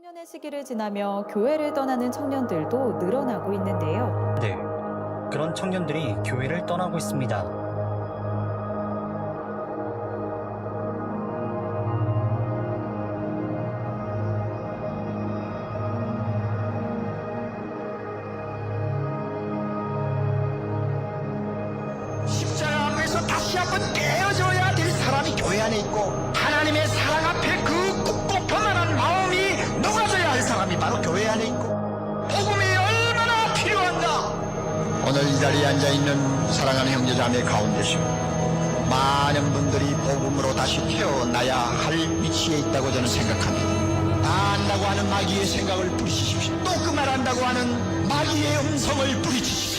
청년의 시기를 지나며 교회를 떠나는 청년들도 늘어나고 있는데요. 네, 그런 청년들이 교회를 떠나고 있습니다. 십자가 앞에서 다시 한번 깨어져야 될 사람이 교회 안에 있고, 하나님의 사랑 앞에 그 꿉꿉하만한 마음이 녹아져야 할 사람이 바로 교회 안에 있고, 복음이 얼마나 필요한가. 오늘 이 자리에 앉아있는 사랑하는 형제자매 가운데서 많은 분들이 복음으로 다시 태어나야 할 위치에 있다고 저는 생각합니다. 다 안다고 하는 마귀의 생각을 뿌리치십시오. 또 그 말 한다고 하는 마귀의 음성을 뿌리치십시오.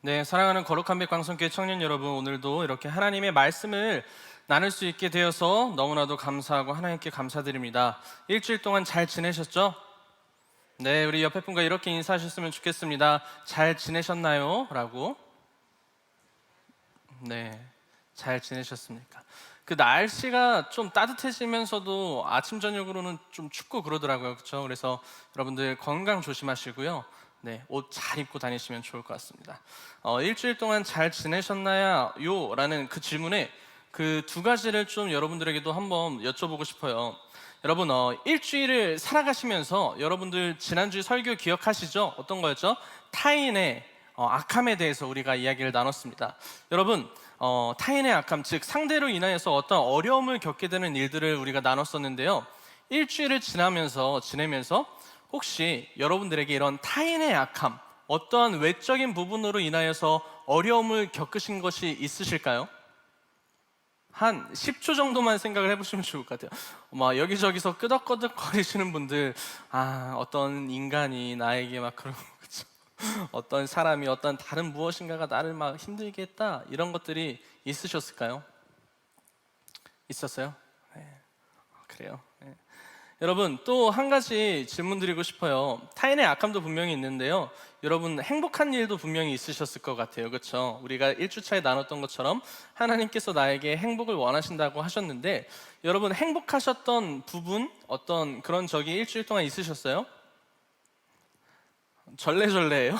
네, 사랑하는 거룩한 빛 광성교회 청년 여러분, 오늘도 이렇게 하나님의 말씀을 나눌 수 있게 되어서 너무나도 감사하고 하나님께 감사드립니다. 일주일 동안 잘 지내셨죠? 네, 우리 옆에 분과 이렇게 인사하셨으면 좋겠습니다. 잘 지내셨나요? 라고. 네, 잘 지내셨습니까? 그 날씨가 좀 따뜻해지면서도 아침 저녁으로는 좀 춥고 그러더라고요. 그렇죠? 그래서 여러분들 건강 조심하시고요. 네, 옷 잘 입고 다니시면 좋을 것 같습니다. 일주일 동안 잘 지내셨나요? 라는 그 질문에 그 두 가지를 좀 여러분들에게도 한번 여쭤보고 싶어요. 여러분, 일주일을 살아가시면서 여러분들 지난주 설교 기억하시죠? 어떤 거였죠? 타인의 악함에 대해서 우리가 이야기를 나눴습니다. 여러분, 타인의 악함, 즉 상대로 인하여서 어떤 어려움을 겪게 되는 일들을 우리가 나눴었는데요. 일주일을 지내면서 혹시 여러분들에게 이런 타인의 악함, 어떠한 외적인 부분으로 인하여서 어려움을 겪으신 것이 있으실까요? 한 10초 정도만 생각을 해보시면 좋을 것 같아요. 막 여기저기서 끄덕끄덕 거리시는 분들, 어떤 인간이 나에게 막 그런 거죠. 어떤 사람이 어떤 다른 무엇인가가 나를 막 힘들게 했다, 이런 것들이 있으셨을까요? 있었어요? 네. 그래요. 네. 여러분, 또 한 가지 질문 드리고 싶어요. 타인의 악함도 분명히 있는데요, 여러분 행복한 일도 분명히 있으셨을 것 같아요. 그렇죠? 우리가 1주차에 나눴던 것처럼 하나님께서 나에게 행복을 원하신다고 하셨는데, 여러분 행복하셨던 부분, 어떤 그런 적이 일주일 동안 있으셨어요? 절레절레예요?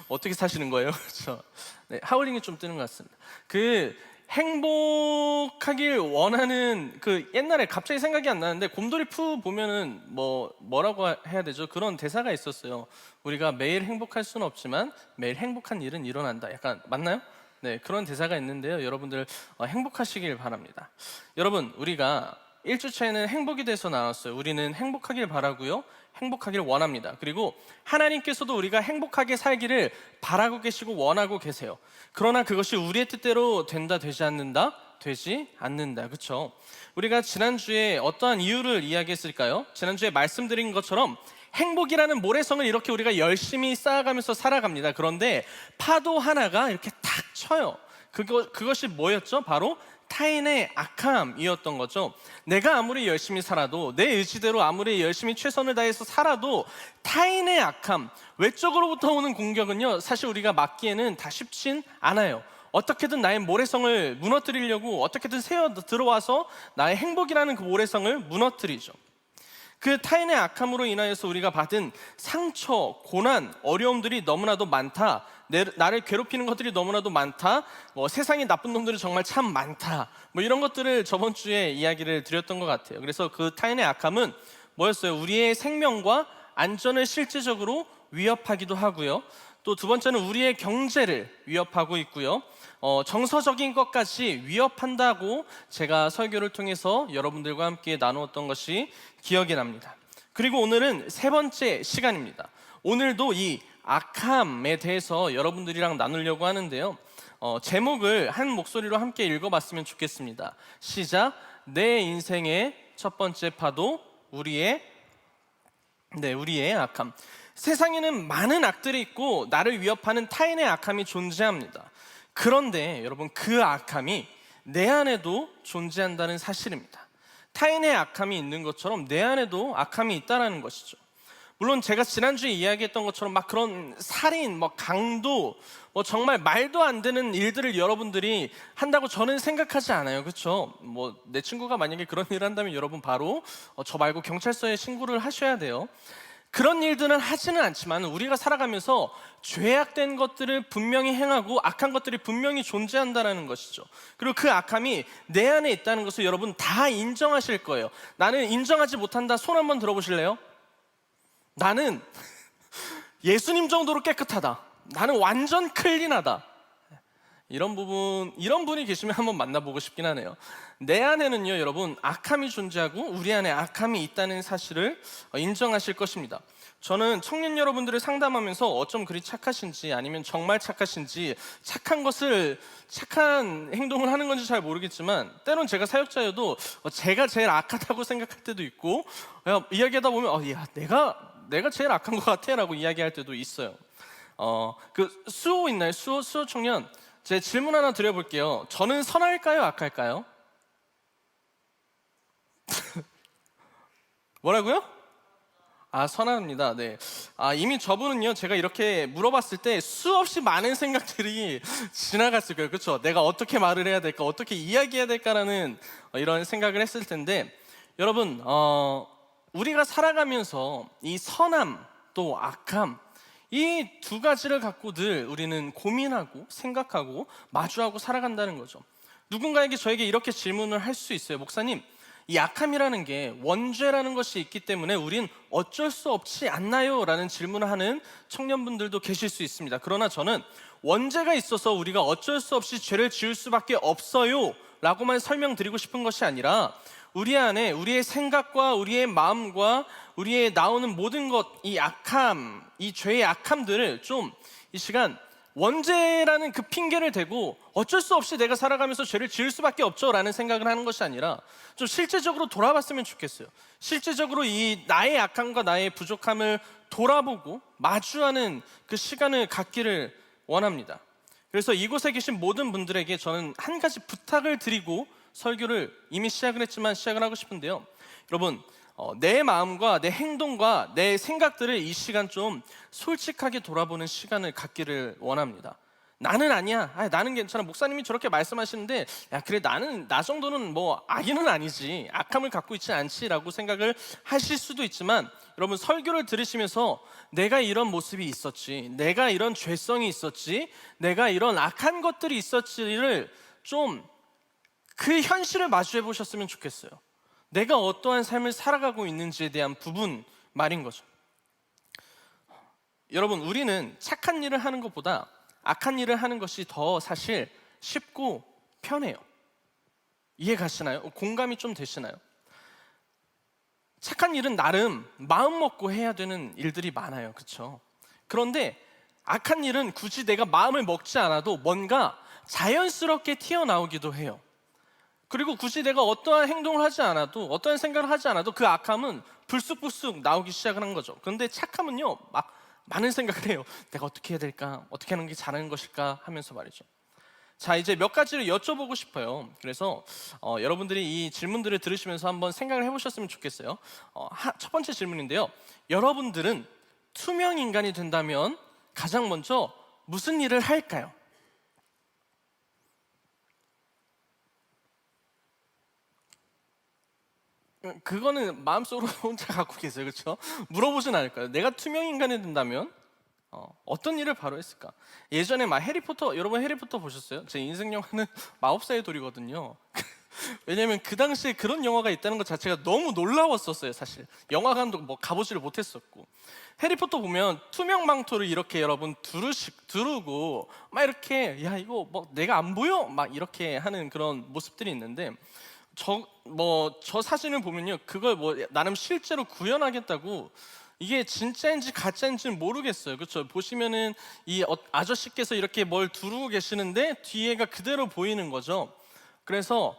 어떻게 사시는 거예요? 그렇죠? 네, 하울링이 좀 뜨는 것 같습니다. 그 행복하길 원하는, 그 옛날에 갑자기 생각이 안 나는데 곰돌이 푸 보면은 뭐라고 해야 되죠? 그런 대사가 있었어요. 우리가 매일 행복할 수는 없지만 매일 행복한 일은 일어난다. 약간 맞나요? 네, 그런 대사가 있는데요. 여러분들 행복하시길 바랍니다. 여러분, 우리가 1주차에는 행복에 대해서 나왔어요. 우리는 행복하길 바라고요, 행복하길 원합니다. 그리고 하나님께서도 우리가 행복하게 살기를 바라고 계시고 원하고 계세요. 그러나 그것이 우리의 뜻대로 된다, 되지 않는다? 되지 않는다. 그렇죠? 우리가 지난주에 어떠한 이유를 이야기했을까요? 지난주에 말씀드린 것처럼 행복이라는 모래성을 이렇게 우리가 열심히 쌓아가면서 살아갑니다. 그런데 파도 하나가 이렇게 탁 쳐요. 그것이 뭐였죠? 바로 타인의 악함이었던 거죠. 내가 아무리 열심히 살아도, 내 의지대로 아무리 열심히 최선을 다해서 살아도 타인의 악함, 외적으로부터 오는 공격은요, 사실 우리가 막기에는 다 쉽진 않아요. 어떻게든 나의 모래성을 무너뜨리려고 어떻게든 새어 들어와서 나의 행복이라는 그 모래성을 무너뜨리죠. 그 타인의 악함으로 인하여서 우리가 받은 상처, 고난, 어려움들이 너무나도 많다. 나를 괴롭히는 것들이 너무나도 많다. 세상에 나쁜 놈들이 정말 참 많다. 이런 것들을 저번 주에 이야기를 드렸던 것 같아요. 그래서 그 타인의 악함은 뭐였어요? 우리의 생명과 안전을 실질적으로 위협하기도 하고요. 또 두 번째는 우리의 경제를 위협하고 있고요. 정서적인 것까지 위협한다고 제가 설교를 통해서 여러분들과 함께 나누었던 것이 기억이 납니다. 그리고 오늘은 세 번째 시간입니다. 오늘도 이 악함에 대해서 여러분들이랑 나누려고 하는데요, 제목을 한 목소리로 함께 읽어봤으면 좋겠습니다. 시작. 내 인생의 첫 번째 파도, 우리의 네, 우리의 악함. 세상에는 많은 악들이 있고 나를 위협하는 타인의 악함이 존재합니다. 그런데 여러분, 그 악함이 내 안에도 존재한다는 사실입니다. 타인의 악함이 있는 것처럼 내 안에도 악함이 있다는 것이죠. 물론 제가 지난주에 이야기했던 것처럼 막 그런 살인, 강도, 정말 말도 안 되는 일들을 여러분들이 한다고 저는 생각하지 않아요. 그렇죠? 내 친구가 만약에 그런 일을 한다면 여러분 바로 저 말고 경찰서에 신고를 하셔야 돼요. 그런 일들은 하지는 않지만 우리가 살아가면서 죄악된 것들을 분명히 행하고 악한 것들이 분명히 존재한다는 것이죠. 그리고 그 악함이 내 안에 있다는 것을 여러분 다 인정하실 거예요. 나는 인정하지 못한다. 손 한번 들어보실래요? 나는 예수님 정도로 깨끗하다. 나는 완전 클린하다. 이런 분이 계시면 한번 만나보고 싶긴 하네요. 내 안에는요, 여러분, 악함이 존재하고 우리 안에 악함이 있다는 사실을 인정하실 것입니다. 저는 청년 여러분들을 상담하면서 어쩜 그리 착하신지, 아니면 정말 착하신지, 착한 행동을 하는 건지 잘 모르겠지만 때론 제가 사역자여도 제가 제일 악하다고 생각할 때도 있고, 이야기하다 보면 야, 내가 제일 악한 것 같아 라고 이야기할 때도 있어요. 수호 있나요? 수호 청년, 제 질문 하나 드려볼게요. 저는 선할까요? 악할까요? 뭐라고요? 선합니다. 네. 이미 저분은요, 제가 이렇게 물어봤을 때 수없이 많은 생각들이 지나갔을 거예요. 그렇죠? 내가 어떻게 말을 해야 될까, 어떻게 이야기해야 될까라는 이런 생각을 했을 텐데, 여러분, 우리가 살아가면서 이 선함 또 악함, 이 두 가지를 갖고 늘 우리는 고민하고 생각하고 마주하고 살아간다는 거죠. 누군가에게 저에게 이렇게 질문을 할 수 있어요. 목사님, 이 악함이라는 게 원죄라는 것이 있기 때문에 우린 어쩔 수 없지 않나요? 라는 질문을 하는 청년분들도 계실 수 있습니다. 그러나 저는 원죄가 있어서 우리가 어쩔 수 없이 죄를 지을 수밖에 없어요 라고만 설명드리고 싶은 것이 아니라, 우리 안에 우리의 생각과 우리의 마음과 우리의 나오는 모든 것, 이 악함, 이 죄의 악함들을 좀 이 시간 원죄라는 그 핑계를 대고 어쩔 수 없이 내가 살아가면서 죄를 지을 수밖에 없죠 라는 생각을 하는 것이 아니라, 좀 실제적으로 돌아봤으면 좋겠어요. 실제적으로 이 나의 악함과 나의 부족함을 돌아보고 마주하는 그 시간을 갖기를 원합니다. 그래서 이곳에 계신 모든 분들에게 저는 한 가지 부탁을 드리고 설교를 이미 시작을 했지만 시작을 하고 싶은데요. 여러분, 내 마음과 내 행동과 내 생각들을 이 시간 좀 솔직하게 돌아보는 시간을 갖기를 원합니다. 나는 아니야, 나는 괜찮아, 목사님이 저렇게 말씀하시는데 야, 그래, 나는 나 정도는 악인은 아니지, 악함을 갖고 있지 않지라고 생각을 하실 수도 있지만, 여러분, 설교를 들으시면서 내가 이런 모습이 있었지, 내가 이런 죄성이 있었지, 내가 이런 악한 것들이 있었지를 좀 그 현실을 마주해 보셨으면 좋겠어요. 내가 어떠한 삶을 살아가고 있는지에 대한 부분 말인 거죠. 여러분, 우리는 착한 일을 하는 것보다 악한 일을 하는 것이 더 사실 쉽고 편해요. 이해 가시나요? 공감이 좀 되시나요? 착한 일은 나름 마음 먹고 해야 되는 일들이 많아요. 그렇죠? 그런데 악한 일은 굳이 내가 마음을 먹지 않아도 뭔가 자연스럽게 튀어나오기도 해요. 그리고 굳이 내가 어떠한 행동을 하지 않아도, 어떠한 생각을 하지 않아도 그 악함은 불쑥불쑥 나오기 시작하는 거죠. 그런데 착함은요, 막 많은 생각을 해요. 내가 어떻게 해야 될까? 어떻게 하는 게 잘하는 것일까? 하면서 말이죠. 자, 이제 몇 가지를 여쭤보고 싶어요. 그래서 여러분들이 이 질문들을 들으시면서 한번 생각을 해보셨으면 좋겠어요. 첫 번째 질문인데요. 여러분들은 투명 인간이 된다면 가장 먼저 무슨 일을 할까요? 그거는 마음속으로 혼자 갖고 계세요. 그렇죠? 물어보진 않을 거예요. 내가 투명 인간이 된다면 어떤 일을 바로 했을까? 예전에 해리포터, 여러분 해리포터 보셨어요? 제 인생 영화는 마법사의 돌이거든요. 왜냐면 그 당시에 그런 영화가 있다는 것 자체가 너무 놀라웠었어요. 사실 영화관도 가보지를 못했었고, 해리포터 보면 투명 망토를 이렇게 여러분 두르고 막 이렇게, 야, 이거 내가 안 보여? 막 이렇게 하는 그런 모습들이 있는데, 저 사진을 보면요, 그걸 나름 실제로 구현하겠다고, 이게 진짜인지 가짜인지는 모르겠어요. 그렇죠? 보시면은 이 아저씨께서 이렇게 뭘 두르고 계시는데 뒤에가 그대로 보이는 거죠. 그래서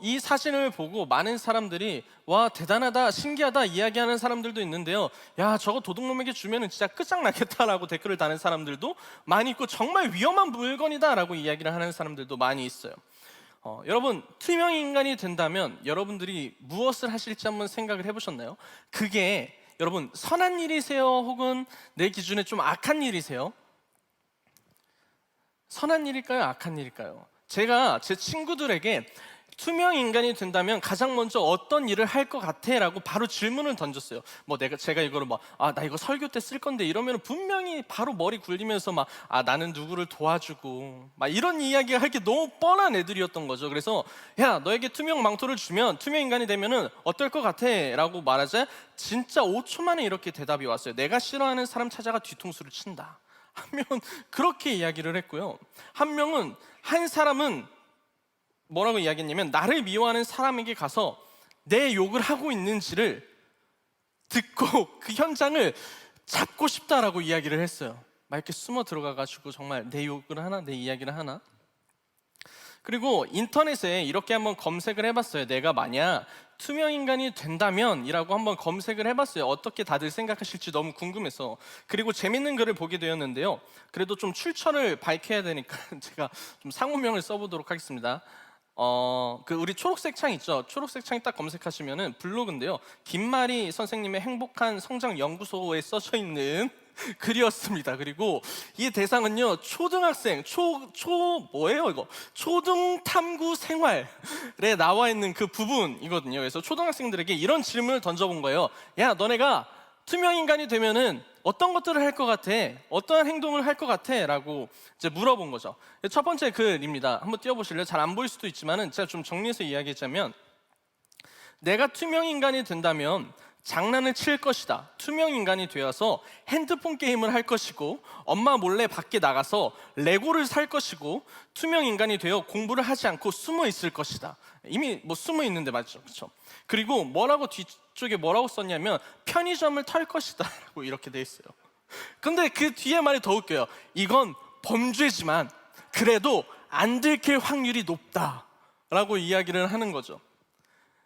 이 사진을 보고 많은 사람들이 와 대단하다 신기하다 이야기하는 사람들도 있는데요. 야 저거 도둑놈에게 주면은 진짜 끝장나겠다라고 댓글을 다는 사람들도 많이 있고 정말 위험한 물건이다라고 이야기를 하는 사람들도 많이 있어요. 여러분 투명 인간이 된다면 여러분들이 무엇을 하실지 한번 생각을 해보셨나요? 그게 여러분 선한 일이세요? 혹은 내 기준에 좀 악한 일이세요? 선한 일일까요? 악한 일일까요? 제가 제 친구들에게 투명 인간이 된다면 가장 먼저 어떤 일을 할 것 같아? 라고 바로 질문을 던졌어요. 뭐 제가 이거를 나 이거 설교 때 쓸 건데 이러면 분명히 바로 머리 굴리면서 나는 누구를 도와주고 이런 이야기 할 게 너무 뻔한 애들이었던 거죠. 그래서 야 너에게 투명 망토를 주면 투명 인간이 되면은 어떨 것 같아? 라고 말하자 진짜 5초 만에 이렇게 대답이 왔어요. 내가 싫어하는 사람 찾아가 뒤통수를 친다. 한 명은 그렇게 이야기를 했고요. 한 사람은 뭐라고 이야기했냐면 나를 미워하는 사람에게 가서 내 욕을 하고 있는지를 듣고 그 현장을 잡고 싶다라고 이야기를 했어요. 막 이렇게 숨어 들어가가지고 정말 내 욕을 하나 내 이야기를 하나. 그리고 인터넷에 이렇게 한번 검색을 해봤어요. 내가 만약 투명 인간이 된다면 이라고 한번 검색을 해봤어요. 어떻게 다들 생각하실지 너무 궁금해서. 그리고 재밌는 글을 보게 되었는데요. 그래도 좀 출처를 밝혀야 되니까 제가 좀 상호명을 써보도록 하겠습니다. 우리 초록색 창 있죠? 초록색 창에 딱 검색하시면은 블로그인데요. 김마리 선생님의 행복한 성장 연구소에 써져 있는 글이었습니다. 그리고 이 대상은요, 초등학생, 뭐예요 이거? 초등 탐구 생활에 나와 있는 그 부분이거든요. 그래서 초등학생들에게 이런 질문을 던져본 거예요. 야, 너네가 투명 인간이 되면은 어떤 것들을 할 것 같아? 어떠한 행동을 할 것 같아? 라고 이제 물어본 거죠. 첫 번째 글입니다. 한번 띄워보실래요? 잘 안 보일 수도 있지만은 제가 좀 정리해서 이야기하자면, 내가 투명 인간이 된다면 장난을 칠 것이다. 투명 인간이 되어서 핸드폰 게임을 할 것이고, 엄마 몰래 밖에 나가서 레고를 살 것이고, 투명 인간이 되어 공부를 하지 않고 숨어 있을 것이다. 이미 숨어 있는데 맞죠, 그렇죠? 그리고 뒤쪽에 뭐라고 썼냐면 편의점을 털 것이다 라고 이렇게 돼 있어요. 근데 그 뒤에 말이 더 웃겨요. 이건 범죄지만 그래도 안 들킬 확률이 높다 라고 이야기를 하는 거죠.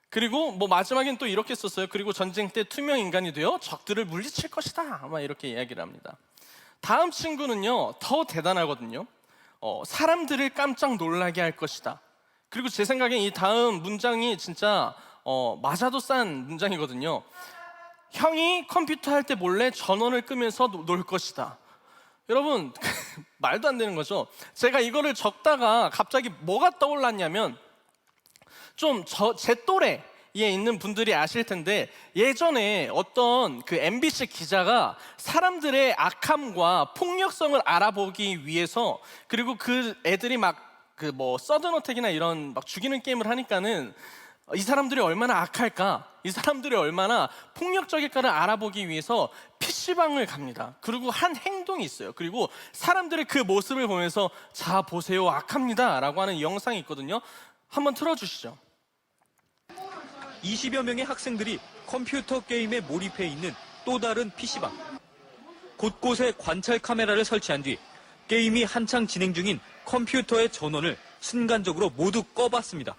그리고 마지막엔 또 이렇게 썼어요. 그리고 전쟁 때 투명 인간이 되어 적들을 물리칠 것이다 아마 이렇게 이야기를 합니다. 다음 친구는요, 더 대단하거든요. 사람들을 깜짝 놀라게 할 것이다. 그리고 제 생각엔 이 다음 문장이 진짜 맞아도 싼 문장이거든요. 형이 컴퓨터 할 때 몰래 전원을 끄면서 놀 것이다. 여러분 말도 안 되는 거죠. 제가 이거를 적다가 갑자기 뭐가 떠올랐냐면, 좀 제 또래에 있는 분들이 아실 텐데, 예전에 어떤 그 MBC 기자가 사람들의 악함과 폭력성을 알아보기 위해서, 그리고 그 애들이 서든어택이나 이런 죽이는 게임을 하니까는 이 사람들이 얼마나 악할까, 이 사람들이 얼마나 폭력적일까를 알아보기 위해서 PC방을 갑니다. 그리고 한 행동이 있어요. 그리고 사람들의 그 모습을 보면서 자 보세요 악합니다 라고 하는 영상이 있거든요. 한번 틀어주시죠. 20여 명의 학생들이 컴퓨터 게임에 몰입해 있는 또 다른 PC방. 곳곳에 관찰 카메라를 설치한 뒤 게임이 한창 진행 중인 컴퓨터의 전원을 순간적으로 모두 꺼봤습니다.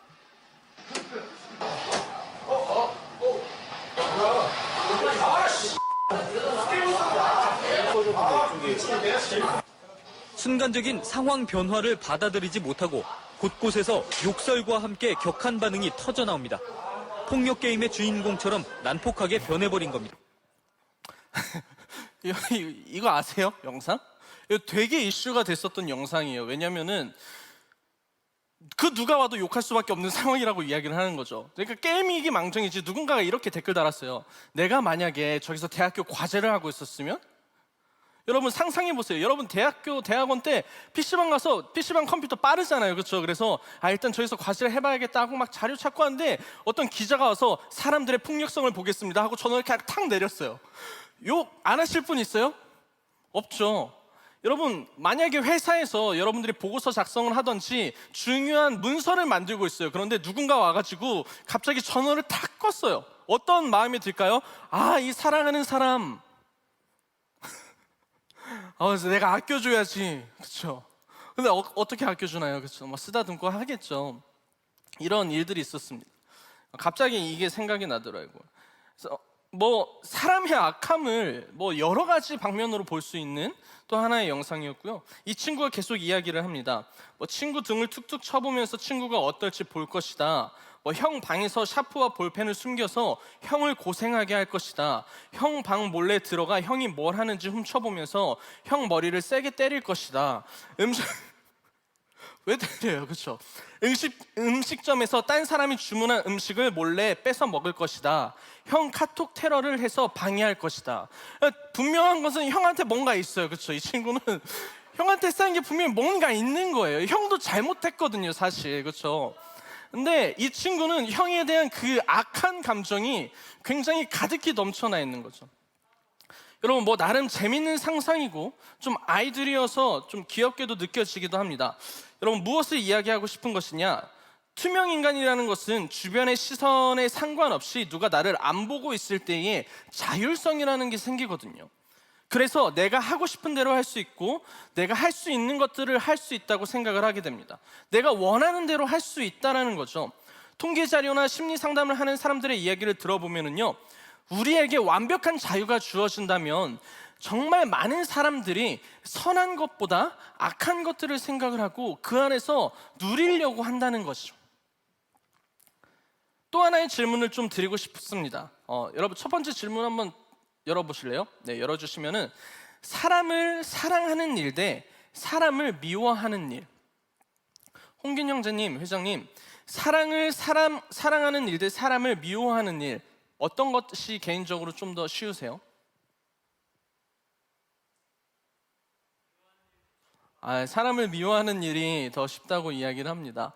순간적인 상황 변화를 받아들이지 못하고 곳곳에서 욕설과 함께 격한 반응이 터져 나옵니다. 폭력 게임의 주인공처럼 난폭하게 변해버린 겁니다. 이거 아세요? 영상? 이거 되게 이슈가 됐었던 영상이에요. 왜냐면은 그 누가 와도 욕할 수밖에 없는 상황이라고 이야기를 하는 거죠. 그러니까 게임이 이게 망정이지. 누군가가 이렇게 댓글 달았어요. 내가 만약에 저기서 대학교 과제를 하고 있었으면? 여러분 상상해 보세요. 여러분 대학원 때 PC방 가서, PC방 컴퓨터 빠르잖아요, 그렇죠? 그래서 일단 저기서 과제를 해봐야겠다 하고 막 자료 찾고 하는데 어떤 기자가 와서 사람들의 폭력성을 보겠습니다 하고 전원을 그냥 탁 내렸어요. 욕 안 하실 분 있어요? 없죠. 여러분 만약에 회사에서 여러분들이 보고서 작성을 하든지 중요한 문서를 만들고 있어요. 그런데 누군가 와가지고 갑자기 전원을 탁 껐어요. 어떤 마음이 들까요? 이 사랑하는 사람, 그래서 내가 아껴줘야지, 그렇죠? 근데 어떻게 아껴주나요, 그렇죠? 쓰다듬고 하겠죠. 이런 일들이 있었습니다. 갑자기 이게 생각이 나더라고요. 그래서 뭐 사람의 악함을 뭐 여러 가지 방면으로 볼 수 있는 또 하나의 영상이었고요. 이 친구가 계속 이야기를 합니다. 뭐 친구 등을 툭툭 쳐보면서 친구가 어떨지 볼 것이다. 뭐 형 방에서 샤프와 볼펜을 숨겨서 형을 고생하게 할 것이다. 형 방 몰래 들어가 형이 뭘 하는지 훔쳐보면서 형 머리를 세게 때릴 것이다. 왜 때려요? 그렇죠? 음식점에서 딴 사람이 주문한 음식을 몰래 뺏어 먹을 것이다. 형 카톡 테러를 해서 방해할 것이다. 분명한 것은 형한테 뭔가 있어요. 그렇죠? 이 친구는 형한테 쌓인 게 분명히 뭔가 있는 거예요. 형도 잘못했거든요, 사실. 그렇죠? 근데 이 친구는 형에 대한 그 악한 감정이 굉장히 가득히 넘쳐나 있는 거죠. 여러분, 뭐 나름 재밌는 상상이고 좀 아이들이어서 좀 귀엽게도 느껴지기도 합니다. 여러분, 무엇을 이야기하고 싶은 것이냐? 투명 인간이라는 것은 주변의 시선에 상관없이 누가 나를 안 보고 있을 때에 자율성이라는 게 생기거든요. 그래서 내가 하고 싶은 대로 할 수 있고 내가 할 수 있는 것들을 할 수 있다고 생각을 하게 됩니다. 내가 원하는 대로 할 수 있다는 거죠. 통계 자료나 심리 상담을 하는 사람들의 이야기를 들어보면요, 우리에게 완벽한 자유가 주어진다면 정말 많은 사람들이 선한 것보다 악한 것들을 생각을 하고 그 안에서 누리려고 한다는 것이죠. 또 하나의 질문을 좀 드리고 싶습니다. 여러분, 첫 번째 질문 한번 열어보실래요? 네, 열어주시면은 사람을 사랑하는 일 대 사람을 미워하는 일. 홍균 형제님, 회장님, 사랑하는 일 대 사람을 미워하는 일, 어떤 것이 개인적으로 좀 더 쉬우세요? 사람을 미워하는 일이 더 쉽다고 이야기를 합니다.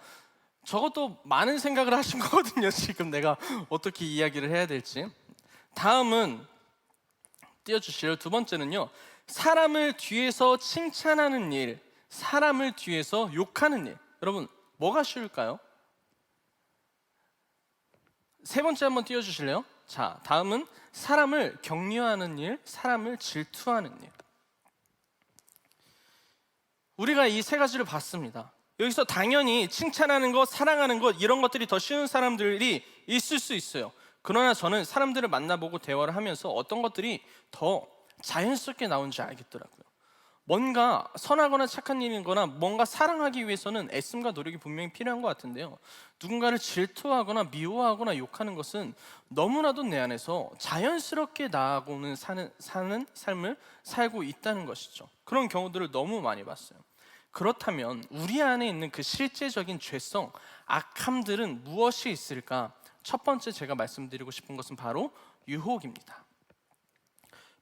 저것도 많은 생각을 하신 거거든요. 지금 내가 어떻게 이야기를 해야 될지. 다음은 띄워주실래요? 두 번째는요, 사람을 뒤에서 칭찬하는 일, 사람을 뒤에서 욕하는 일. 여러분, 뭐가 쉬울까요? 세 번째 한번 띄워주실래요? 자, 다음은 사람을 격려하는 일, 사람을 질투하는 일. 우리가 이 세 가지를 봤습니다. 여기서 당연히 칭찬하는 것, 사랑하는 것, 이런 것들이 더 쉬운 사람들이 있을 수 있어요. 그러나 저는 사람들을 만나보고 대화를 하면서 어떤 것들이 더 자연스럽게 나오는지 알겠더라고요. 뭔가 선하거나 착한 일이거나 뭔가 사랑하기 위해서는 애씀과 노력이 분명히 필요한 것 같은데요, 누군가를 질투하거나 미워하거나 욕하는 것은 너무나도 내 안에서 자연스럽게 나아가는 사는 삶을 살고 있다는 것이죠. 그런 경우들을 너무 많이 봤어요. 그렇다면 우리 안에 있는 그 실제적인 죄성, 악함들은 무엇이 있을까? 첫 번째 제가 말씀드리고 싶은 것은 바로 유혹입니다.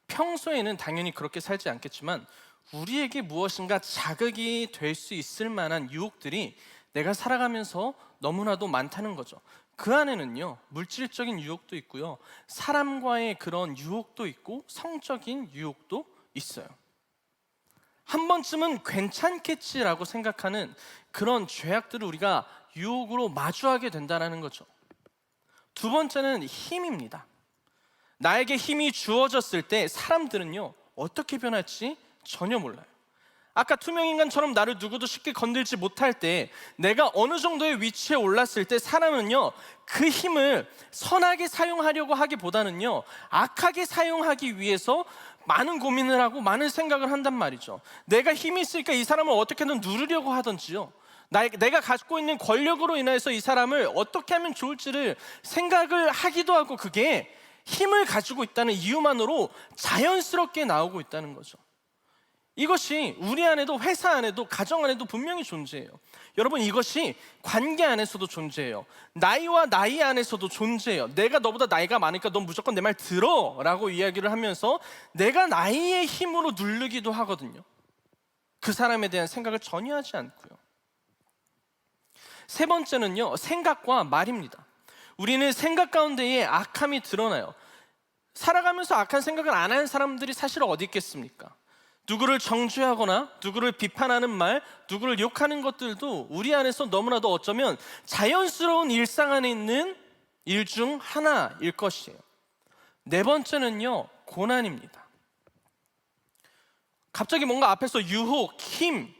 평소에는 당연히 그렇게 살지 않겠지만 우리에게 무엇인가 자극이 될 수 있을 만한 유혹들이 내가 살아가면서 너무나도 많다는 거죠. 그 안에는요, 물질적인 유혹도 있고요, 사람과의 그런 유혹도 있고 성적인 유혹도 있어요. 한 번쯤은 괜찮겠지라고 생각하는 그런 죄악들을 우리가 유혹으로 마주하게 된다는 거죠. 두 번째는 힘입니다. 나에게 힘이 주어졌을 때 사람들은요, 어떻게 변할지 전혀 몰라요. 아까 투명인간처럼 나를 누구도 쉽게 건들지 못할 때, 내가 어느 정도의 위치에 올랐을 때 사람은요, 그 힘을 선하게 사용하려고 하기보다는요, 악하게 사용하기 위해서 많은 고민을 하고 많은 생각을 한단 말이죠. 내가 힘이 있으니까 이 사람을 어떻게든 누르려고 하든지요, 내가 갖고 있는 권력으로 인해서 이 사람을 어떻게 하면 좋을지를 생각을 하기도 하고, 그게 힘을 가지고 있다는 이유만으로 자연스럽게 나오고 있다는 거죠. 이것이 우리 안에도, 회사 안에도, 가정 안에도 분명히 존재해요. 여러분, 이것이 관계 안에서도 존재해요. 나이와 나이 안에서도 존재해요. 내가 너보다 나이가 많으니까 넌 무조건 내 말 들어 라고 이야기를 하면서 내가 나이의 힘으로 누르기도 하거든요. 그 사람에 대한 생각을 전혀 하지 않고요. 세 번째는요, 생각과 말입니다. 우리는 생각 가운데에 악함이 드러나요. 살아가면서 악한 생각을 안 하는 사람들이 사실 어디 있겠습니까? 누구를 정죄하거나 누구를 비판하는 말, 누구를 욕하는 것들도 우리 안에서 너무나도 어쩌면 자연스러운 일상 안에 있는 일 중 하나일 것이에요. 네 번째는요, 고난입니다. 갑자기 뭔가 앞에서 유혹, 힘,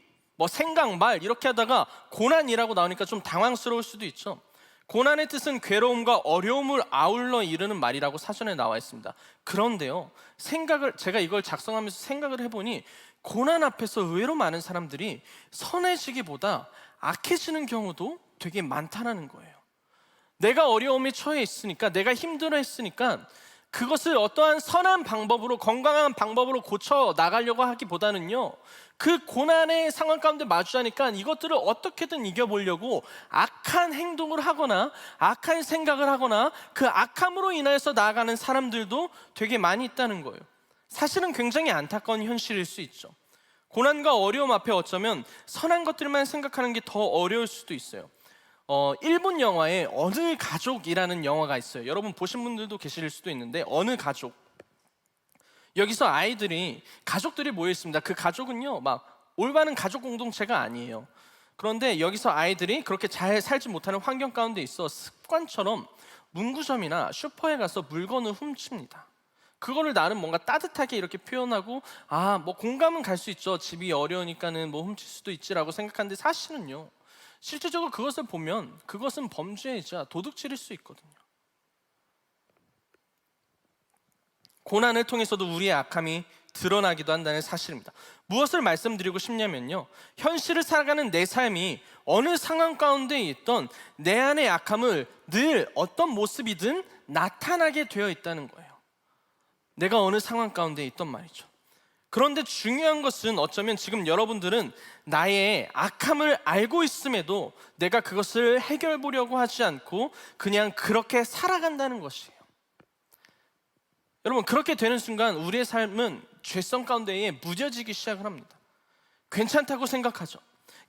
생각, 말 이렇게 하다가 고난이라고 나오니까 좀 당황스러울 수도 있죠. 고난의 뜻은 괴로움과 어려움을 아울러 이르는 말이라고 사전에 나와 있습니다. 그런데요, 제가 이걸 작성하면서 생각을 해보니 고난 앞에서 의외로 많은 사람들이 선해지기보다 악해지는 경우도 되게 많다는 거예요. 내가 어려움에 처해 있으니까, 내가 힘들어 했으니까 그것을 어떠한 선한 방법으로, 건강한 방법으로 고쳐 나가려고 하기보다는요, 그 고난의 상황 가운데 마주하니까 이것들을 어떻게든 이겨보려고 악한 행동을 하거나 악한 생각을 하거나 그 악함으로 인하여서 나아가는 사람들도 되게 많이 있다는 거예요. 사실은 굉장히 안타까운 현실일 수 있죠. 고난과 어려움 앞에 어쩌면 선한 것들만 생각하는 게 더 어려울 수도 있어요. 일본 영화에 어느 가족이라는 영화가 있어요. 여러분 보신 분들도 계실 수도 있는데, 어느 가족. 여기서 가족들이 모여 있습니다. 그 가족은요, 막 올바른 가족 공동체가 아니에요. 그런데 여기서 아이들이 그렇게 잘 살지 못하는 환경 가운데 있어 습관처럼 문구점이나 슈퍼에 가서 물건을 훔칩니다. 그거를 나는 뭔가 따뜻하게 이렇게 표현하고, 뭐 공감은 갈 수 있죠. 집이 어려우니까는 뭐 훔칠 수도 있지라고 생각하는데, 사실은요, 실제적으로 그것을 보면 그것은 범죄이자 도둑질일 수 있거든요. 고난을 통해서도 우리의 악함이 드러나기도 한다는 사실입니다. 무엇을 말씀드리고 싶냐면요, 현실을 살아가는 내 삶이 어느 상황 가운데 있던 내 안의 악함을 늘 어떤 모습이든 나타나게 되어 있다는 거예요. 내가 어느 상황 가운데 있던 말이죠. 그런데 중요한 것은 어쩌면 지금 여러분들은 나의 악함을 알고 있음에도 내가 그것을 해결 보려고 하지 않고 그냥 그렇게 살아간다는 것이에요. 여러분, 그렇게 되는 순간 우리의 삶은 죄성 가운데에 무뎌지기 시작을 합니다. 괜찮다고 생각하죠.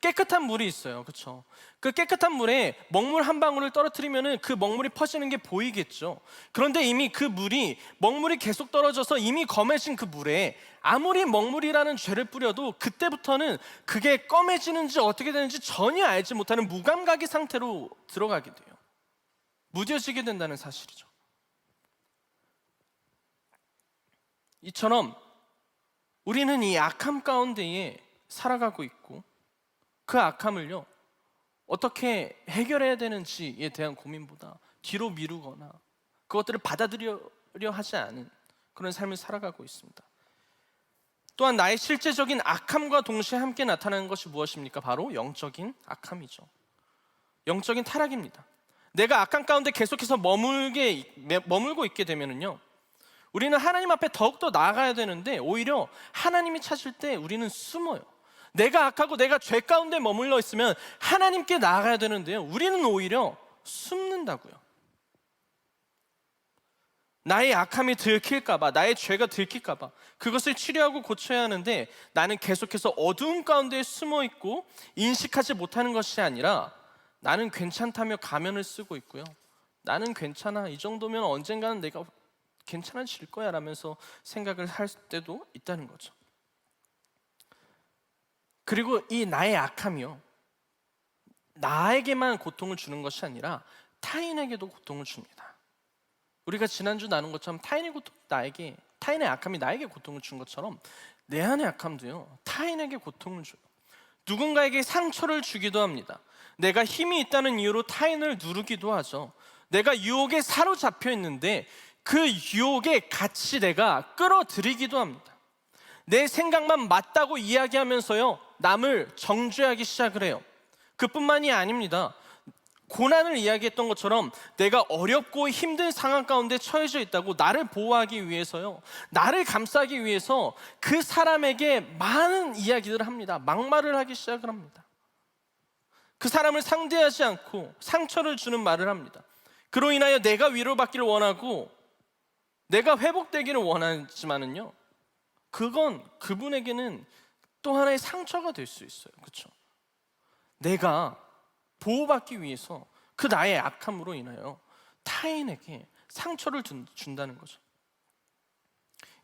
깨끗한 물이 있어요, 그렇죠? 그 깨끗한 물에 먹물 한 방울을 떨어뜨리면 그 먹물이 퍼지는 게 보이겠죠. 그런데 이미 그 물이, 먹물이 계속 떨어져서 이미 검해진 그 물에 아무리 먹물이라는 죄를 뿌려도 그때부터는 그게 검해지는지 어떻게 되는지 전혀 알지 못하는 무감각의 상태로 들어가게 돼요. 무뎌지게 된다는 사실이죠. 이처럼 우리는 이 악함 가운데에 살아가고 있고, 그 악함을요, 어떻게 해결해야 되는지에 대한 고민보다 뒤로 미루거나 그것들을 받아들이려 하지 않은 그런 삶을 살아가고 있습니다. 또한 나의 실제적인 악함과 동시에 함께 나타나는 것이 무엇입니까? 바로 영적인 악함이죠. 영적인 타락입니다. 내가 악함 가운데 계속해서 머물고 있게 되면은요, 우리는 하나님 앞에 더욱더 나아가야 되는데 오히려 하나님이 찾을 때 우리는 숨어요. 내가 악하고 내가 죄 가운데 머물러 있으면 하나님께 나아가야 되는데요, 우리는 오히려 숨는다고요. 나의 악함이 들킬까봐, 나의 죄가 들킬까봐 그것을 치료하고 고쳐야 하는데, 나는 계속해서 어두운 가운데 숨어 있고 인식하지 못하는 것이 아니라 나는 괜찮다며 가면을 쓰고 있고요, 나는 괜찮아, 이 정도면 언젠가는 내가 괜찮아질 거야 라면서 생각을 할 때도 있다는 거죠. 그리고 이 나의 악함이요, 나에게만 고통을 주는 것이 아니라 타인에게도 고통을 줍니다. 우리가 지난주 나눈 것처럼 타인의 악함이 나에게 고통을 준 것처럼 내 안의 악함도요, 타인에게 고통을 줘요. 누군가에게 상처를 주기도 합니다. 내가 힘이 있다는 이유로 타인을 누르기도 하죠. 내가 유혹에 사로잡혀 있는데 그 유혹에 같이 내가 끌어들이기도 합니다. 내 생각만 맞다고 이야기하면서요, 남을 정죄하기 시작을 해요. 그뿐만이 아닙니다. 고난을 이야기했던 것처럼 내가 어렵고 힘든 상황 가운데 처해져 있다고 나를 보호하기 위해서요, 나를 감싸기 위해서 그 사람에게 많은 이야기들을 합니다. 막말을 하기 시작을 합니다. 그 사람을 상대하지 않고 상처를 주는 말을 합니다. 그로 인하여 내가 위로받기를 원하고 내가 회복되기를 원하지만은요, 그건 그분에게는 또 하나의 상처가 될 수 있어요. 그렇죠? 내가 보호받기 위해서 그 나의 악함으로 인하여 타인에게 상처를 준다는 거죠.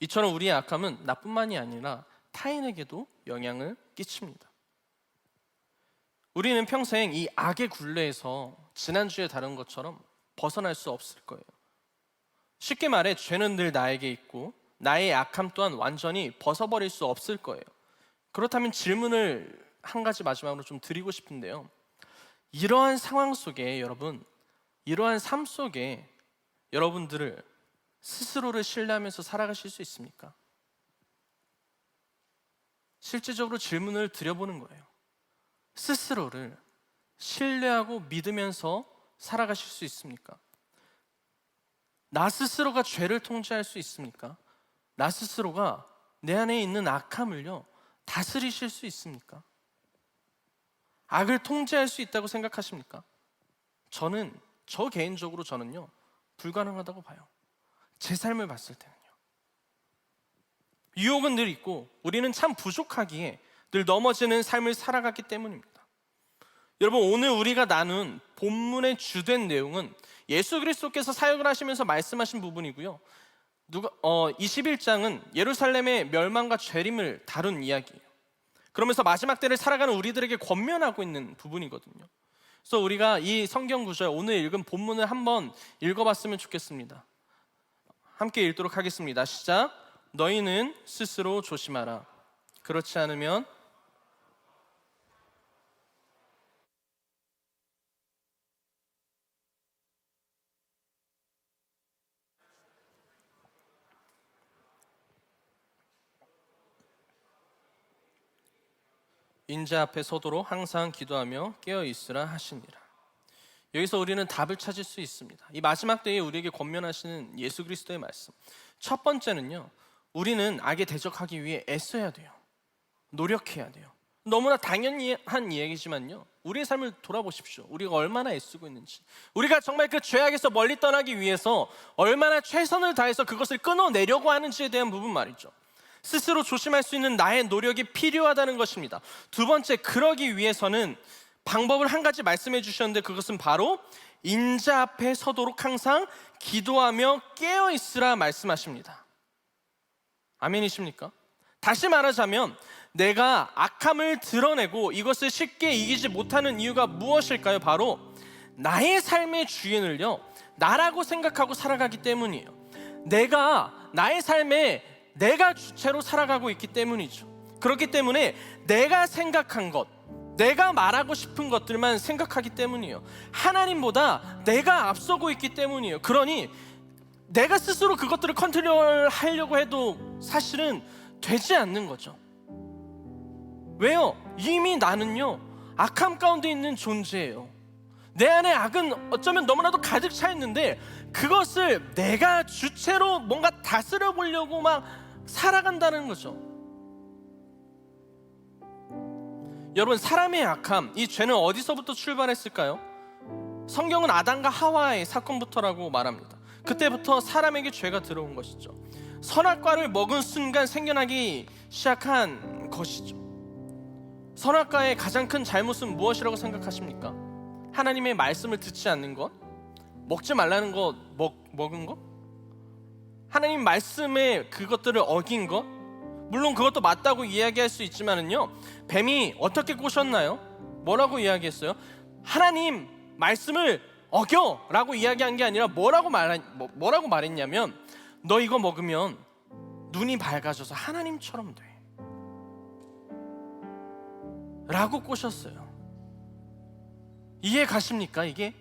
이처럼 우리의 악함은 나뿐만이 아니라 타인에게도 영향을 끼칩니다. 우리는 평생 이 악의 굴레에서 지난주에 다룬 것처럼 벗어날 수 없을 거예요. 쉽게 말해 죄는 늘 나에게 있고 나의 악함 또한 완전히 벗어버릴 수 없을 거예요. 그렇다면 질문을 한 가지 마지막으로 좀 드리고 싶은데요, 이러한 상황 속에 여러분, 이러한 삶 속에 여러분들을 스스로를 신뢰하면서 살아가실 수 있습니까? 실질적으로 질문을 드려보는 거예요. 스스로를 신뢰하고 믿으면서 살아가실 수 있습니까? 나 스스로가 죄를 통제할 수 있습니까? 나 스스로가 내 안에 있는 악함을요 다스리실 수 있습니까? 악을 통제할 수 있다고 생각하십니까? 저 개인적으로 저는요 불가능하다고 봐요. 제 삶을 봤을 때는요. 유혹은 늘 있고 우리는 참 부족하기에 늘 넘어지는 삶을 살아갔기 때문입니다. 여러분, 오늘 우리가 나눈 본문의 주된 내용은 예수 그리스도께서 사역을 하시면서 말씀하신 부분이고요. 21장은 예루살렘의 멸망과 재림을 다룬 이야기예요. 그러면서 마지막 때를 살아가는 우리들에게 권면하고 있는 부분이거든요. 그래서 우리가 이 성경 구절, 오늘 읽은 본문을 한번 읽어봤으면 좋겠습니다. 함께 읽도록 하겠습니다. 시작. 너희는 스스로 조심하라. 그렇지 않으면 인자 앞에 서도록 항상 기도하며 깨어 있으라 하시니라. 여기서 우리는 답을 찾을 수 있습니다. 이 마지막 때에 우리에게 권면하시는 예수 그리스도의 말씀. 첫 번째는요, 우리는 악에 대적하기 위해 애써야 돼요. 노력해야 돼요. 너무나 당연한 이야기지만요, 우리의 삶을 돌아보십시오. 우리가 얼마나 애쓰고 있는지, 우리가 정말 그 죄악에서 멀리 떠나기 위해서 얼마나 최선을 다해서 그것을 끊어내려고 하는지에 대한 부분 말이죠. 스스로 조심할 수 있는 나의 노력이 필요하다는 것입니다. 두 번째, 그러기 위해서는 방법을 한 가지 말씀해 주셨는데, 그것은 바로 인자 앞에 서도록 항상 기도하며 깨어 있으라 말씀하십니다. 아멘이십니까? 다시 말하자면 내가 악함을 드러내고 이것을 쉽게 이기지 못하는 이유가 무엇일까요? 바로 나의 삶의 주인을요 나라고 생각하고 살아가기 때문이에요. 나의 삶에 내가 주체로 살아가고 있기 때문이죠. 그렇기 때문에 내가 생각한 것, 내가 말하고 싶은 것들만 생각하기 때문이에요. 하나님보다 내가 앞서고 있기 때문이에요. 그러니 내가 스스로 그것들을 컨트롤하려고 해도 사실은 되지 않는 거죠. 왜요? 이미 나는요 악함 가운데 있는 존재예요. 내 안에 악은 어쩌면 너무나도 가득 차 있는데 그것을 내가 주체로 뭔가 다스려 보려고 막 살아간다는 거죠. 여러분, 사람의 악함, 이 죄는 어디서부터 출발했을까요? 성경은 아담과 하와의 사건부터라고 말합니다. 그때부터 사람에게 죄가 들어온 것이죠. 선악과를 먹은 순간 생겨나기 시작한 것이죠. 선악과의 가장 큰 잘못은 무엇이라고 생각하십니까? 하나님의 말씀을 듣지 않는 것? 먹지 말라는 것 먹은 것? 하나님 말씀에 그것들을 어긴 것? 물론 그것도 맞다고 이야기할 수 있지만은요, 뱀이 어떻게 꼬셨나요? 뭐라고 이야기했어요? 하나님 말씀을 어겨! 라고 이야기한 게 아니라 뭐라고 말했냐면, 너 이거 먹으면 눈이 밝아져서 하나님처럼 돼 라고 꼬셨어요. 이해 가십니까? 이게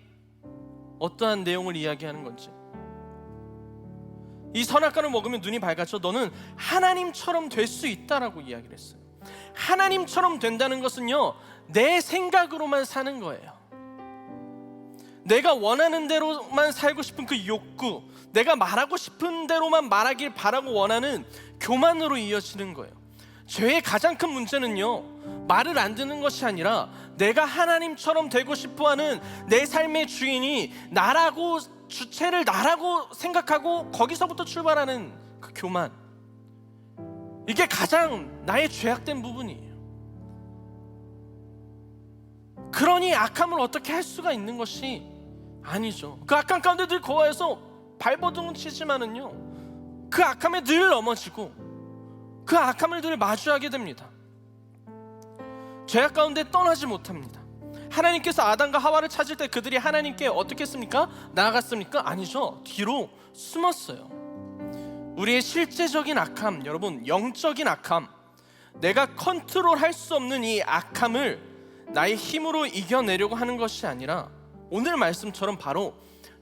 어떠한 내용을 이야기하는 건지. 이 선악과를 먹으면 눈이 밝아져 너는 하나님처럼 될 수 있다라고 이야기를 했어요. 하나님처럼 된다는 것은요, 내 생각으로만 사는 거예요. 내가 원하는 대로만 살고 싶은 그 욕구, 내가 말하고 싶은 대로만 말하길 바라고 원하는 교만으로 이어지는 거예요. 죄의 가장 큰 문제는요, 말을 안 듣는 것이 아니라 내가 하나님처럼 되고 싶어하는 내 삶의 주인이 나라고, 주체를 나라고 생각하고 거기서부터 출발하는 그 교만, 이게 가장 나의 죄악된 부분이에요. 그러니 악함을 어떻게 할 수가 있는 것이 아니죠. 그 악함 가운데 늘 거하여서 발버둥 치지만은요, 그 악함에 늘 넘어지고 그 악함을 늘 마주하게 됩니다. 죄악 가운데 떠나지 못합니다. 하나님께서 아담과 하와를 찾을 때 그들이 하나님께 어떻게 했습니까? 나아갔습니까? 아니죠. 뒤로 숨었어요. 우리의 실제적인 악함, 여러분, 영적인 악함, 내가 컨트롤할 수 없는 이 악함을 나의 힘으로 이겨내려고 하는 것이 아니라 오늘 말씀처럼 바로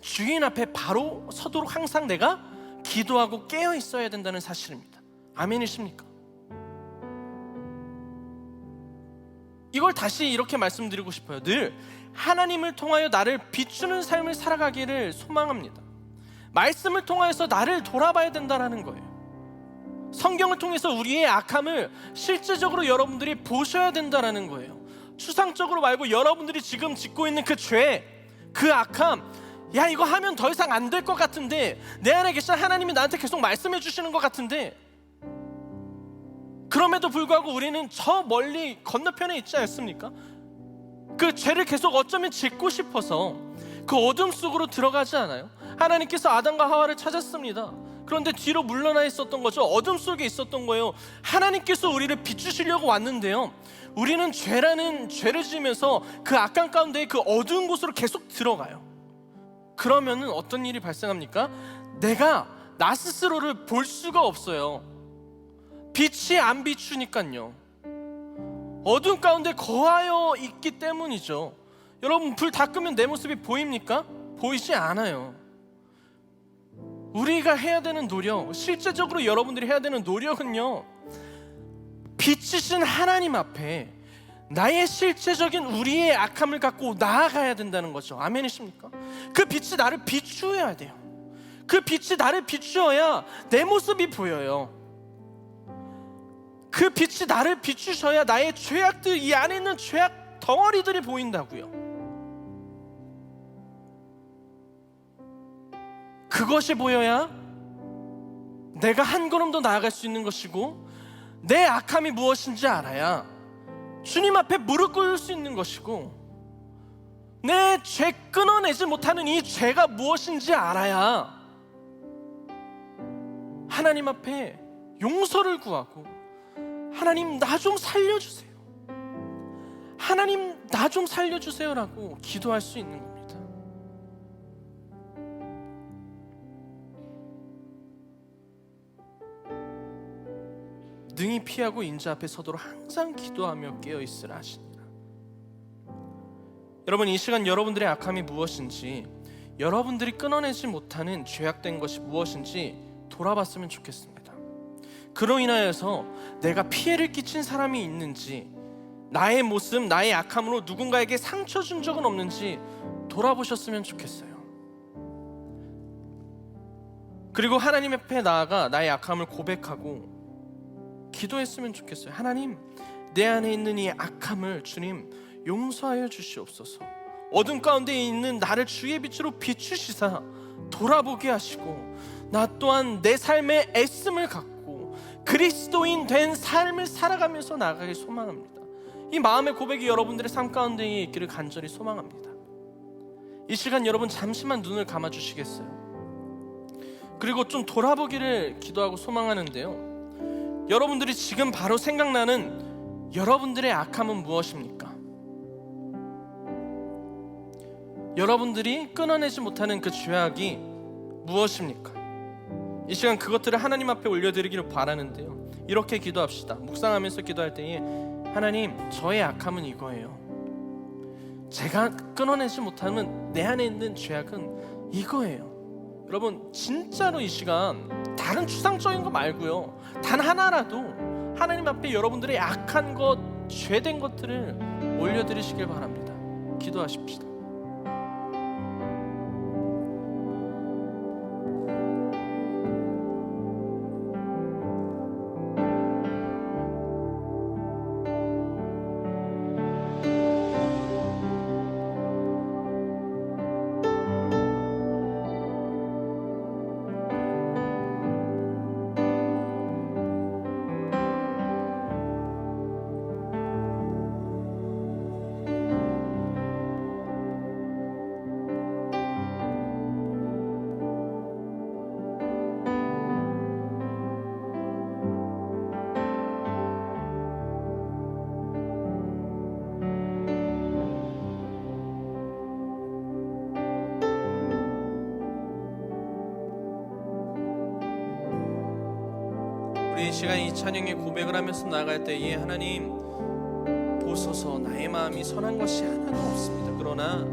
주인 앞에 바로 서도록 항상 내가 기도하고 깨어 있어야 된다는 사실입니다. 아멘이십니까? 이걸 다시 이렇게 말씀드리고 싶어요. 늘 하나님을 통하여 나를 비추는 삶을 살아가기를 소망합니다. 말씀을 통하여서 나를 돌아봐야 된다는 거예요. 성경을 통해서 우리의 악함을 실제적으로 여러분들이 보셔야 된다는 거예요. 추상적으로 말고 여러분들이 지금 짓고 있는 그 죄, 그 악함, 야 이거 하면 더 이상 안 될 것 같은데, 내 안에 계신 하나님이 나한테 계속 말씀해 주시는 것 같은데, 그럼에도 불구하고 우리는 저 멀리 건너편에 있지 않습니까? 그 죄를 계속 어쩌면 짓고 싶어서 그 어둠 속으로 들어가지 않아요? 하나님께서 아담과 하와를 찾았습니다. 그런데 뒤로 물러나 있었던 거죠. 어둠 속에 있었던 거예요. 하나님께서 우리를 비추시려고 왔는데요, 우리는 죄라는 죄를 지으면서 그 악한 가운데 그 어두운 곳으로 계속 들어가요. 그러면은 어떤 일이 발생합니까? 내가 나 스스로를 볼 수가 없어요. 빛이 안 비추니까요. 어두운 가운데 거하여 있기 때문이죠. 여러분, 불 다 끄면 내 모습이 보입니까? 보이지 않아요. 우리가 해야 되는 노력, 실제적으로 여러분들이 해야 되는 노력은요, 빛이신 하나님 앞에 나의 실제적인 우리의 악함을 갖고 나아가야 된다는 거죠. 아멘이십니까? 그 빛이 나를 비추어야 돼요. 그 빛이 나를 비추어야 내 모습이 보여요. 그 빛이 나를 비추셔야 나의 죄악들, 이 안에 있는 죄악 덩어리들이 보인다고요. 그것이 보여야 내가 한 걸음 더 나아갈 수 있는 것이고, 내 악함이 무엇인지 알아야 주님 앞에 무릎 꿇을 수 있는 것이고, 내 죄 끊어내지 못하는 이 죄가 무엇인지 알아야 하나님 앞에 용서를 구하고, 하나님 나 좀 살려주세요, 하나님 나 좀 살려주세요라고 기도할 수 있는 겁니다. 능히 피하고 인자 앞에 서도록 항상 기도하며 깨어있으라 하시니라. 여러분, 이 시간 여러분들의 악함이 무엇인지, 여러분들이 끊어내지 못하는 죄악된 것이 무엇인지 돌아봤으면 좋겠습니다. 그로 인하여서 내가 피해를 끼친 사람이 있는지, 나의 모습, 나의 악함으로 누군가에게 상처 준 적은 없는지 돌아보셨으면 좋겠어요. 그리고 하나님 앞에 나아가 나의 악함을 고백하고 기도했으면 좋겠어요. 하나님, 내 안에 있는 이 악함을 주님 용서하여 주시옵소서. 어둠 가운데 있는 나를 주의 빛으로 비추시사 돌아보게 하시고, 나 또한 내 삶의 애씀을 갖고 그리스도인 된 삶을 살아가면서 나아가길 소망합니다. 이 마음의 고백이 여러분들의 삶 가운데 있기를 간절히 소망합니다. 이 시간 여러분 잠시만 눈을 감아 주시겠어요? 그리고 좀 돌아보기를 기도하고 소망하는데요, 여러분들이 지금 바로 생각나는 여러분들의 악함은 무엇입니까? 여러분들이 끊어내지 못하는 그 죄악이 무엇입니까? 이 시간 그것들을 하나님 앞에 올려드리기를 바라는데요, 이렇게 기도합시다. 묵상하면서 기도할 때에, 하나님, 저의 악함은 이거예요. 제가 끊어내지 못하는 내 안에 있는 죄악은 이거예요. 여러분, 진짜로 이 시간 다른 추상적인 거 말고요, 단 하나라도 하나님 앞에 여러분들의 악한 것, 죄된 것들을 올려드리시길 바랍니다. 기도하십시다. 우리 이 시간 이 찬양의 고백을 하면서 나아갈 때에, 하나님 보소서. 나의 마음이 선한 것이 하나도 없습니다. 그러나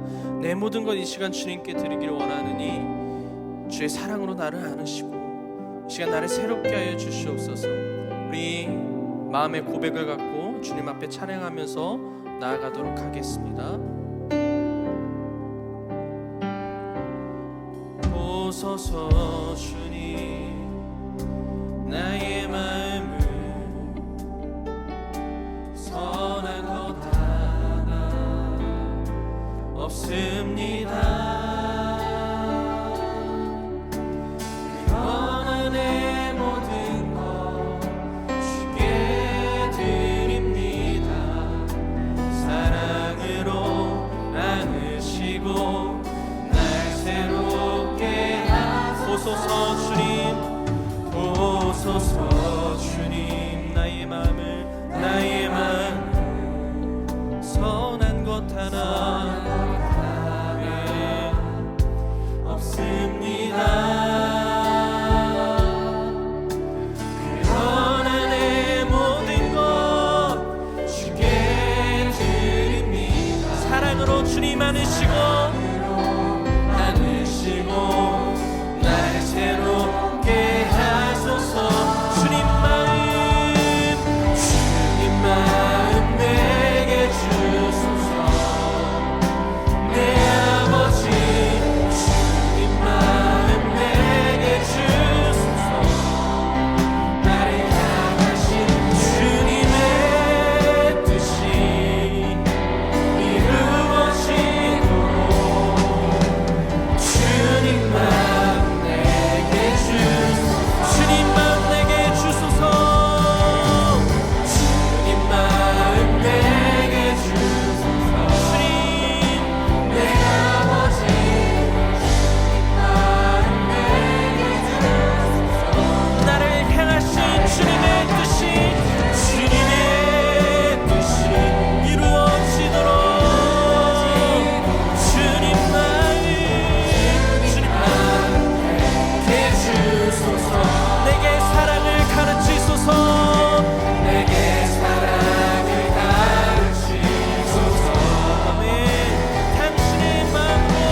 내 모든 것 이 시간 주님께 드리기를 원하느니 주의 사랑으로 나를 안으시고 이 시간 나를 새롭게 하여 주시옵소서. 우리 마음의 고백을 갖고 주님 앞에 찬양하면서 나아가도록 하겠습니다. 보소서 주님, 나의 마음을 선한 것 하나 없습니다. 그러나 내 모든 것 주께 드립니다. 사랑으로 안으시고 날 새롭게 하소서. 주님, 보소서 주님, 나의 마음을 선한 것 하나 없습니다. 그러나 내 모든 것 주께 드립니다. 사랑으로 주님 안으시고 날 새롭게 하소서. 주님 마음 내게 주소서. 내 아버지 주님 마음 내게 주소서. 나를 향하신 주님의 뜻이 이루어지도록 주님 마음 내게 주소서. 주님 마음 내게 주소서. 주님 마음 내게 주소서. 주님 내 아버지 주님 마음 내게 주소서. 나를 향하신 주님의 뜻이 이루어지도록 주님 마음 내게 주소서. 내게 사랑을 가르치소서. 내게 사랑을 가르치소서. 아멘. 당신의 마음으로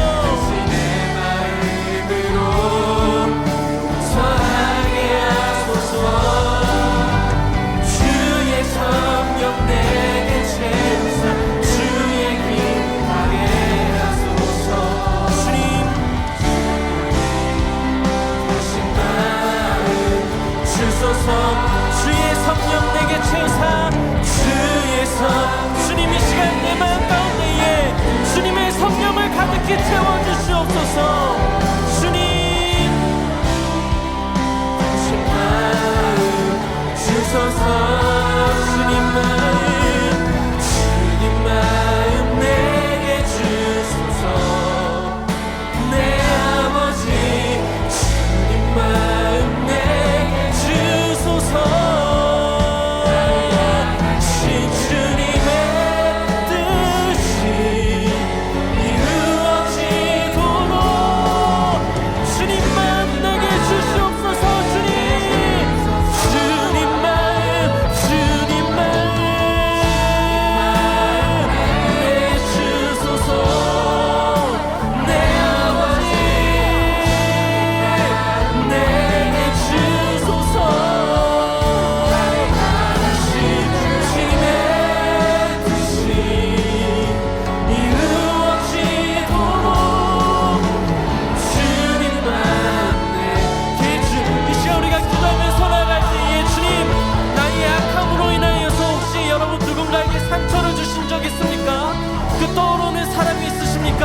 선하게 하소서. 주의 성령 내게 채우사 주의 기뻐하게 하소서. 주님 당신 마음 주소서. 주의 성령 내게 채우사 주님 이 시간 내 마음 가운데에 주님의 성령을 가득히 채워주시옵소서. 주님 당신 마음 주소서. 주님 마음 내게 주소서. 내 아버지 주님 마음 내게 주소서. 주님의 뜻이 이루어지도록 주님 마음 내게 주시옵소서. 주님 마음 내게 주소서. 내 아버지 내게 주소서. 주님의 뜻이 이루어지도록 주님 마음 내게 이 시간 우리가 기도하면서 나아갈 때에 주님, 나의 약함으로 인하여서 혹시 여러분 누군가에게 상처를 주신 적 있습니까? 그 떠오르는 사람이 있으십니까?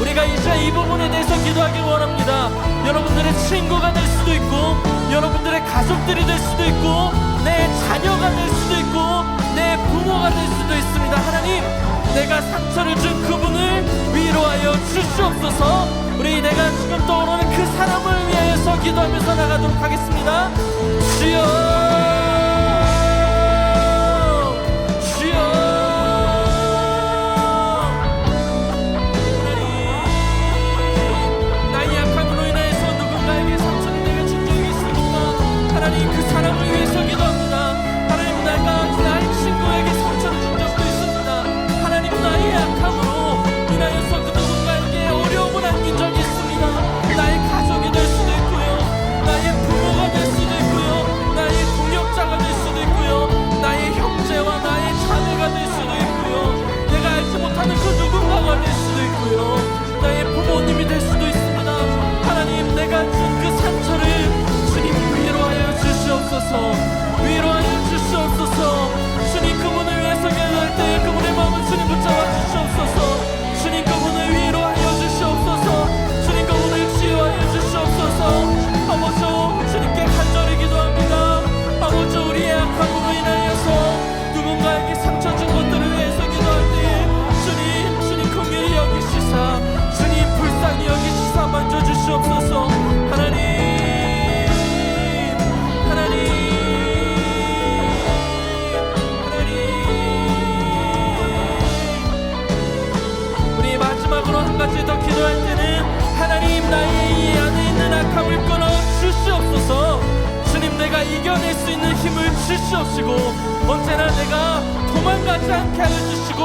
우리가 이제 이 부분에 대해서 기도하길 원합니다. 여러분들의 친구가 될 수도 있고, 여러분들의 가족들이 될 수도 있고, 내 자녀가 될 수도 있고, 내 부모가 될 수도 있습니다. 하나님, 내가 상처를 준 그분을 위로하여 주시옵소서. 우리 내가 지금 떠오르는 그 사람을 위하여서 기도하면서 나가도록 하겠습니다. 주여 그 사람을 위해서 기도합니다. 하나님, 내가 나의 친구에게 상처를 준 적도 있습니다. 이겨낼 수 있는 힘을 주시옵시고 언제나 내가 도망가지 않게 하여 주시고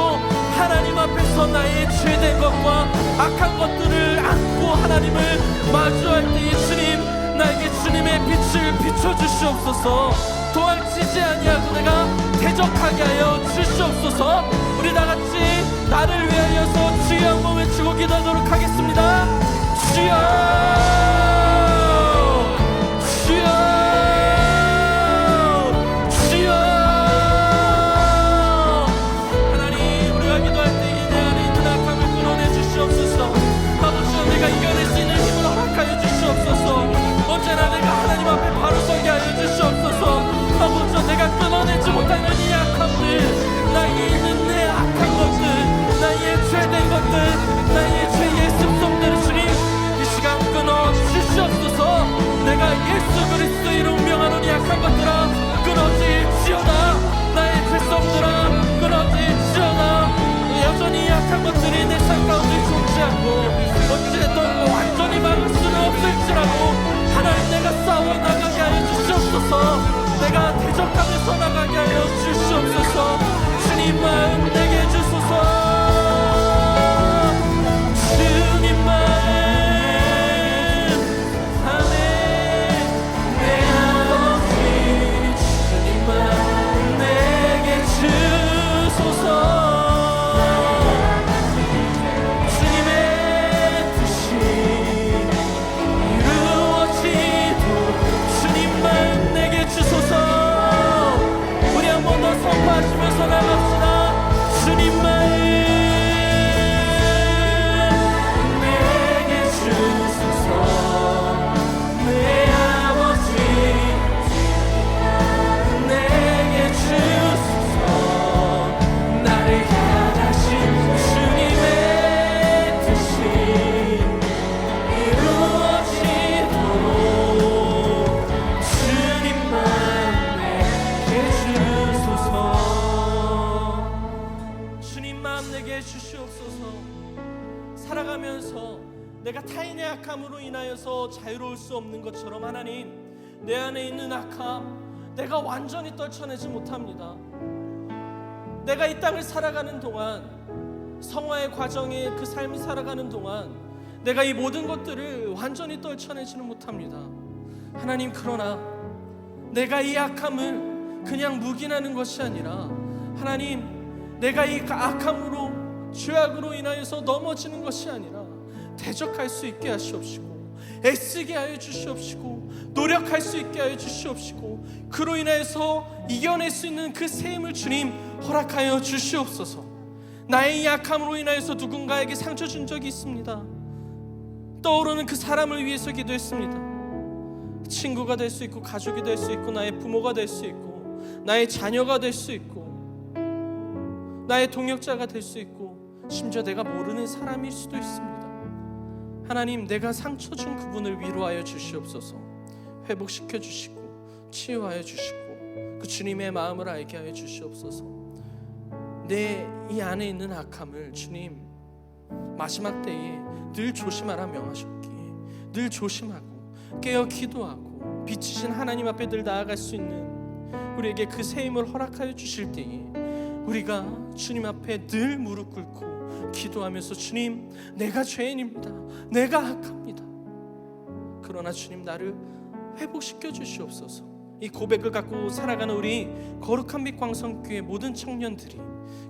하나님 앞에서 나의 죄된 것과 악한 것들을 안고 하나님을 마주할 때에 주님 나에게 주님의 빛을 비춰주시옵소서. 도망치지 아니하고 내가 대적하게 하여 주시옵소서. 우리 다같이 나를 위하여서 주여 한번 외치고 기도하도록 하겠습니다. 주여 주여 주여. 하나님 우리가 기도할 때 내 안에 있는 악함을 끊어내 주시옵소서. 아버지여 내가 이겨낼 수 있는 힘을 허락하여 주시옵소서. 언제나 내가 하나님 앞에 바로 서게 하여 주시옵소서. 아버지여 내가 끊어내지 못하는 이 악함들, 나에게 있는 내 악한 것들, 나의 죄된 것들, 나의 죄의 습성들을 주님 이 시간 끊어 주시옵소서. 내가 예수 그리스도의 이름 명하노니 약한 것들아 끊어질지어다. 나의 죄성들아 끊어질지어다. 여전히 약한 것들이 내 삶 가운데 존재하고 어찌됐든 완전히 막을 수는 없을지라도 하나님 내가 싸워나가게 하여 주시옵소서. 내가 대적하면서 나가게 하여 주시옵소서. 주님 마음 내게 주소서. 주님 마음 아멘. 내 아버지 주님 마음 내게 주소서. 주님의 뜻이 이루어지도록 주님 마음 내게 주소서. 우리 한 번 더 선포하시면서 나갑시다. 주님 마음 내게 주소서. 내 아버지 내게 주소서. 나를 향하신 주님의 뜻이 이루어지도록 주님 마음 내게 주소서. 주님 마음 내게 주시옵소서. 살아가면서 내가 타인의 악함으로 인하여서 자유로울 수 없는 것처럼 하나님 내 안에 있는 악함 내가 완전히 떨쳐내지 못합니다. 내가 이 땅을 살아가는 동안 성화의 과정에 그 삶을 살아가는 동안 내가 이 모든 것들을 완전히 떨쳐내지는 못합니다. 하나님 그러나 내가 이 악함을 그냥 묵인하는 것이 아니라 하나님 내가 이 악함으로 죄악으로 인하여서 넘어지는 것이 아니라 대적할 수 있게 하시옵시고 애쓰게 하여 주시옵시고 노력할 수 있게 하여 주시옵시고 그로 인해서 이겨낼 수 있는 그 새 힘을 주님 허락하여 주시옵소서. 나의 이 약함으로 인하여서 누군가에게 상처 준 적이 있습니다. 떠오르는 그 사람을 위해서 기도했습니다. 친구가 될 수 있고 가족이 될 수 있고 나의 부모가 될 수 있고 나의 자녀가 될 수 있고 나의 동역자가 될 수 있고 심지어 내가 모르는 사람일 수도 있습니다. 하나님 내가 상처 준 그분을 위로하여 주시옵소서. 회복시켜 주시고 치유하여 주시고 그 주님의 마음을 알게 하여 주시옵소서. 내 이 안에 있는 악함을 주님 마지막 때에 늘 조심하라 명하셨기에 늘 조심하고 깨어 기도하고 빛이신 하나님 앞에 늘 나아갈 수 있는 우리에게 그 새 힘을 허락하여 주실 때에 우리가 주님 앞에 늘 무릎 꿇고 기도하면서 주님 내가 죄인입니다. 내가 악합니다. 그러나 주님 나를 회복시켜 주시옵소서. 이 고백을 갖고 살아가는 우리 거룩한 빛 광성교회 모든 청년들이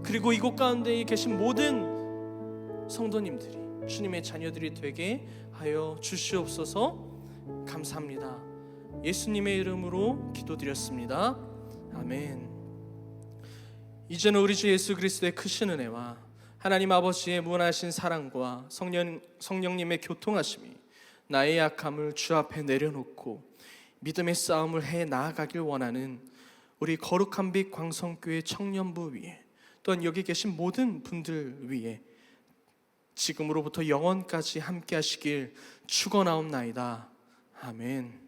그리고 이곳 가운데 계신 모든 성도님들이 주님의 자녀들이 되게 하여 주시옵소서. 감사합니다. 예수님의 이름으로 기도드렸습니다. 아멘. 이제는 우리 주 예수 그리스도의 크신 은혜와 하나님 아버지의 무한하신 사랑과 성령님의 교통하심이 나의 약함을 주 앞에 내려놓고 믿음의 싸움을 해 나아가길 원하는 우리 거룩한 빛 광성교회 청년부 위에 또한 여기 계신 모든 분들 위에 지금으로부터 영원까지 함께 하시길 축원하옵나이다. 아멘.